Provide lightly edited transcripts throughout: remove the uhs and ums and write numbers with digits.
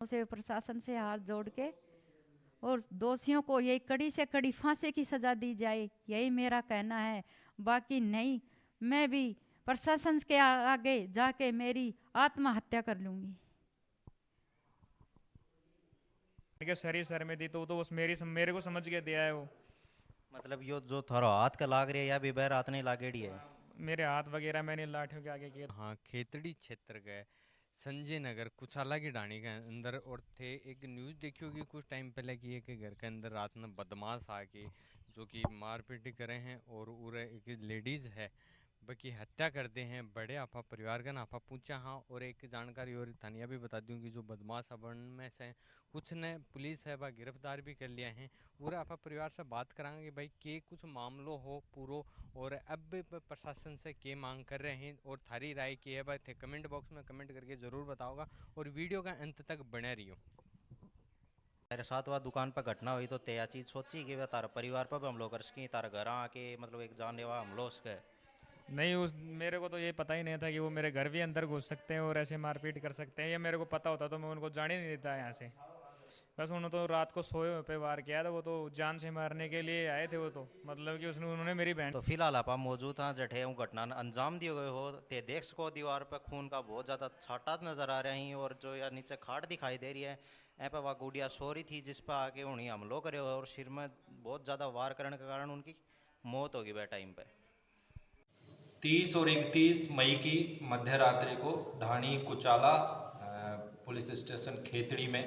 से प्रशासन से हाथ जोड़ के और दोषियों को यही कड़ी से कड़ी फांसी की सजा दी जाए, यही मेरा कहना है। बाकी नहीं, मैं भी प्रशासन के आगे जाके मेरी आत्महत्या कर लूंगी। के सर ही सर में दी तो वो तो उस मेरे को समझ के दिया है वो। मतलब यो जो थारो हाथ का लाग रही है या भी बैर हाथ नहीं लागेड़ी है। मेरे हाथ वगैरह मैंने लाठियों के आगे किए। हाँ, खेतड़ी क्षेत्र के संजय नगर कुछ अलग ही ढाणी के अंदर और थे। एक न्यूज़ देखी होगी कुछ टाइम पहले की है कि घर के अंदर रात में बदमाश आके जो कि मारपीट करे हैं और उरे एक लेडीज है बाकी हत्या करते हैं। बड़े आपा परिवार का नाफा पूछा। हाँ, और एक जानकारी और थानिया भी बता दूं कि जो बदमाश अपन में से कुछ ने पुलिस है वह गिरफ्तार भी कर लिया है। पूरे आपा परिवार से बात करांगे कि भाई के कुछ मामलों हो पूरो और अब भी प्रशासन से के मांग कर रहे हैं और थारी राय की है भाई थे कमेंट बॉक्स में कमेंट करके ज़रूर बताओगा और वीडियो का अंत तक बने रहियो। तेरे साथ वह दुकान पर घटना हुई तो ते या चीज सोची कि वह तारा परिवार पर भी हमलो कर सकी, तारा घर आके मतलब एक जानलेवा हमलो उसके। नहीं, उस मेरे को तो ये पता ही नहीं था कि वो मेरे घर भी अंदर घुस सकते हैं और ऐसे मारपीट कर सकते हैं। ये मेरे को पता होता तो मैं उनको जाने नहीं देता यहाँ से। बस उन्होंने तो रात को सोए हुए पे वार किया था। वो तो जान से मारने के लिए आए थे। वो तो मतलब कि उसने उन्होंने मेरी बहन। तो फिलहाल आप मौजूद हैं जठे वो घटना ने अंजाम दिए गए हो, ते देख सको दीवार पर खून का बहुत ज़्यादा छाटा नजर आ रहे हैं और जो यार नीचे खाट दिखाई दे रही है। यहाँ पे वह गुड़िया सो रही थी जिस पर आके उन्हें हमलो करे और सिर में बहुत ज़्यादा वार करने के कारण उनकी मौत होगी वह टाइम पे। 30 और 31 मई की मध्य रात्रि को ढाणी कुचाला पुलिस स्टेशन खेतड़ी में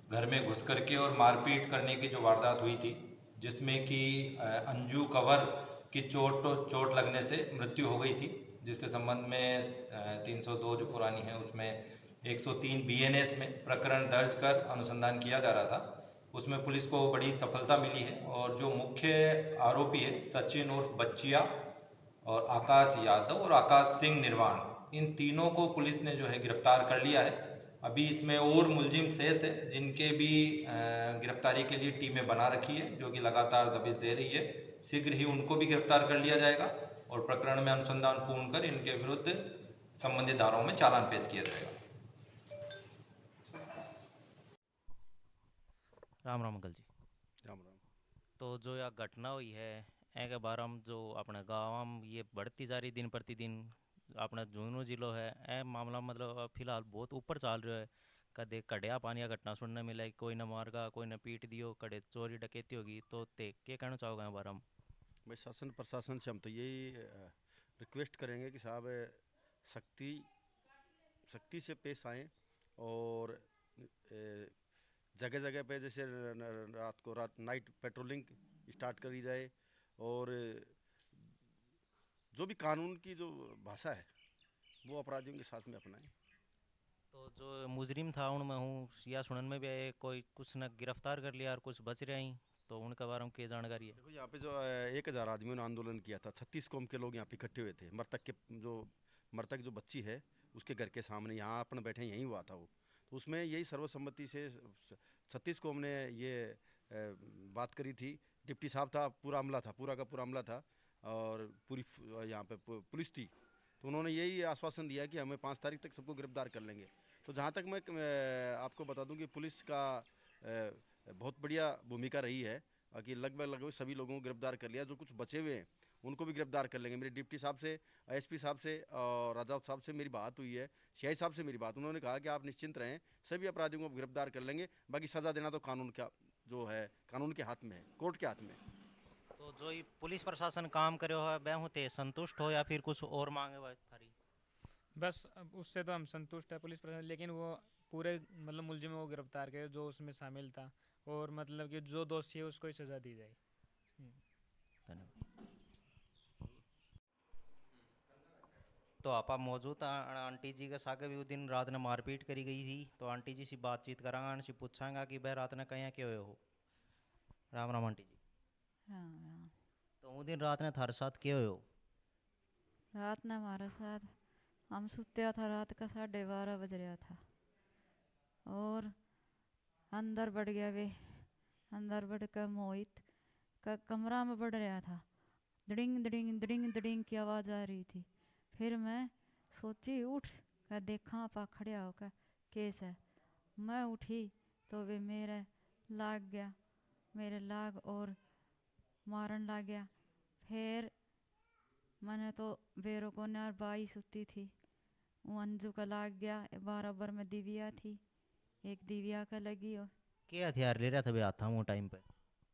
घर में घुस करके और मारपीट करने की जो वारदात हुई थी, जिसमें कि अंजू कंवर की चोट लगने से मृत्यु हो गई थी, जिसके संबंध में 302 जो पुरानी है उसमें 103 बीएनएस में प्रकरण दर्ज कर अनुसंधान किया जा रहा था। उसमें पुलिस को बड़ी सफलता मिली है और जो मुख्य आरोपी है सचिन और बच्चिया और आकाश यादव और आकाश सिंह निर्वाण, इन तीनों को पुलिस ने जो है गिरफ्तार कर लिया है। अभी इसमें और मुलजिम शेष है जिनके भी गिरफ्तारी के लिए टीमें बना रखी है जो कि लगातार दबिश दे रही है। शीघ्र ही उनको भी गिरफ्तार कर लिया जाएगा और प्रकरण में अनुसंधान पूर्ण कर इनके विरुद्ध संबंधित धाराओं में चालान पेश किया जाएगा। राम राम अंकल जी। राम राम। तो जो यह घटना हुई है एक बार हम जो अपने गाँव में ये बढ़ती जा रही दिन प्रतिदिन अपना झुंझुनू जिलो है ए मामला मतलब फिलहाल बहुत ऊपर चल रहा है। कदे कड़िया पानी का घटना सुनने मिला कोई न मारगा कोई न पीट दियो कड़े चोरी डकैती होगी तो ते क्या कहना चाहोगे बार हम। भाई शासन प्रशासन से हम तो यही रिक्वेस्ट करेंगे कि साहब सख्ती सख्ती से पेश आएँ और जगह जगह पे जैसे रात नाइट पेट्रोलिंग स्टार्ट करी जाए और जो भी कानून की जो भाषा है वो अपराधियों के साथ में अपनाएं। तो जो मुजरिम था उनमें हूँ या सुनने में भी आए कोई कुछ न गिरफ्तार कर लिया और कुछ बच रहे हैं तो उनके बारे में क्या जानकारी है। देखो यहाँ पे जो 1,000 आदमियों ने आंदोलन किया था, 36 कौम के लोग यहाँ पे इकट्ठे हुए थे। मृतक जो बच्ची है उसके घर के सामने यहाँ अपन बैठे यहीं हुआ था वो। तो उसमें यही सर्वसम्मति से 36 कौम ने ये बात करी थी। डिप्टी साहब था, पूरा अमला था, पूरा का पूरा अमला था और पूरी यहाँ पे पुलिस थी। तो उन्होंने यही आश्वासन दिया कि हमें 5 तारीख तक सबको गिरफ्तार कर लेंगे। तो जहाँ तक मैं आपको बता दूं कि पुलिस का बहुत बढ़िया भूमिका रही है कि लगभग सभी लोगों को गिरफ्तार कर लिया। जो कुछ बचे हुए हैं उनको भी गिरफ्तार कर लेंगे। मेरे डिप्टी साहब से, एसपी साहब से और राजावत साहब से मेरी बात हुई है, सीआई साहब से मेरी बात। उन्होंने कहा कि आप निश्चिंत रहें, सभी अपराधियों को गिरफ्तार कर लेंगे। बाकी सज़ा देना तो कानून का जो है कानून के हाथ में है, कोर्ट के हाथ में है। तो जो ये पुलिस प्रशासन काम करे हो वह होते संतुष्ट हो या फिर कुछ और मांगे वह थारी। बस अब उससे तो हम संतुष्ट है पुलिस प्रशासन, लेकिन वो पूरे मतलब मुलजिमों को गिरफ्तार करे जो उसमें शामिल था और मतलब कि जो दोषी है उसको ही सज़ा दी जाए। धन्यवाद। तो आप मौजूद आंटी जी के साथ भी उस दिन रात ने मारपीट करी गई थी तो आंटी जी से बातचीत करांगा उनसे पूछांगा कि वह रात ने कहीं क्यों हो। राम राम आंटी जी। हाँ हाँ। तो उस दिन रात ने थारे साथ क्यों हो। रात ने हमारे साथ हम सुत्या था, रात का 12:30 बज रहा था और अंदर बढ़ गया वे। अंदर बढ़ कर मोहित का कमरा में बढ़ रहा था। दड़िंग दड़िंग दड़िंग दड़िंग की आवाज़ आ रही थी। फिर मैं सोची उठ कर देखा, पा खड़िया होकर केस है। मैं उठी तो वे मेरे लाग गया, मेरे लाग और मारन लग गया। फिर मैंने तो बेरों को ने और बाई सुती थी, वो अंजू का लाग गया। बराबर में दिव्या थी, एक दिव्या का लगी। और क्या हथियार ले रहा था भैया था वो टाइम पे?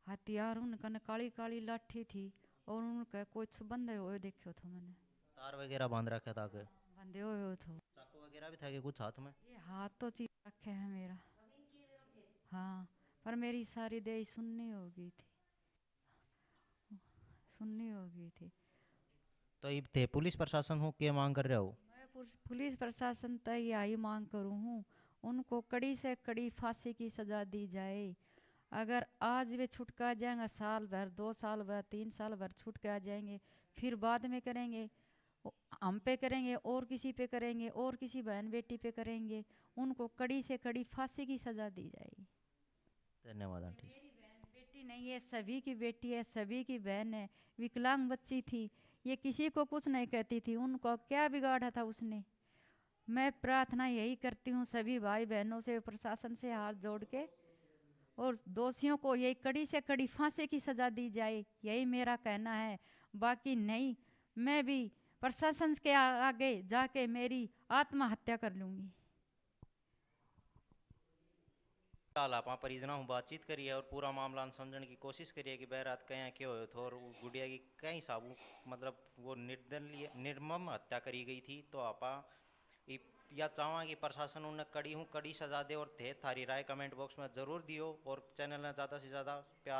हथियार उनका न काली काली लाठी थी, और उनका कुछ बंधे हुए देखो था मैंने, तार वगैरह बांध रखा था कि बंधे हुए थे। चाकू वगैरह भी था कि कुछ हाथ में? ये हाथ तो चीर रखे है मेरा, हाँ, पर मेरी सारी देह सुन्नी हो गई थी, सुन्नी हो गई थी। तो ये थे पुलिस प्रशासन हो क्या मांग कर रहे हो? मैं पुलिस प्रशासन तक यही मांग करूँ हूँ, उनको कड़ी से कड़ी फांसी की सजा दी जाए। अगर आज वे छुट के आ जाएंगे, साल भर 2 साल भर 3 साल भर छुट के आ जाएंगे, फिर बाद में करेंगे, हम पे करेंगे और किसी पे करेंगे और किसी बहन बेटी पे करेंगे, उनको कड़ी से कड़ी फांसी की सजा दी जाए। धन्यवाद आंटी। मेरी बहन बेटी नहीं है, सभी की बेटी है, सभी की बहन है। विकलांग बच्ची थी, ये किसी को कुछ नहीं कहती थी, उनको क्या बिगाड़ा था उसने। मैं प्रार्थना यही करती हूँ सभी भाई बहनों से, प्रशासन से हाथ जोड़ के, और दोषियों को यही कड़ी से कड़ी फांसी की सजा दी जाए, यही मेरा कहना है। बाकी नहीं, मैं भी प्रशासन के आगे जाके मेरी आत्महत्या कर लूँगी। फिलहाल आप परिजनों से बातचीत करिए और पूरा मामला समझने की कोशिश करिए कि बहरात कहीं क्या हुआ था और वो गुड़िया की कहीं साबु मतलब वो निर्दलीय निर्मम हत्या करी गई थी। तो आप या चाहवा कि प्रशासन उन्हें कड़ी सजा दे और थे थारी राय कमेंट बॉक्स में ज़रूर दियो, और चैनल ने ज़्यादा से ज़्यादा प्यार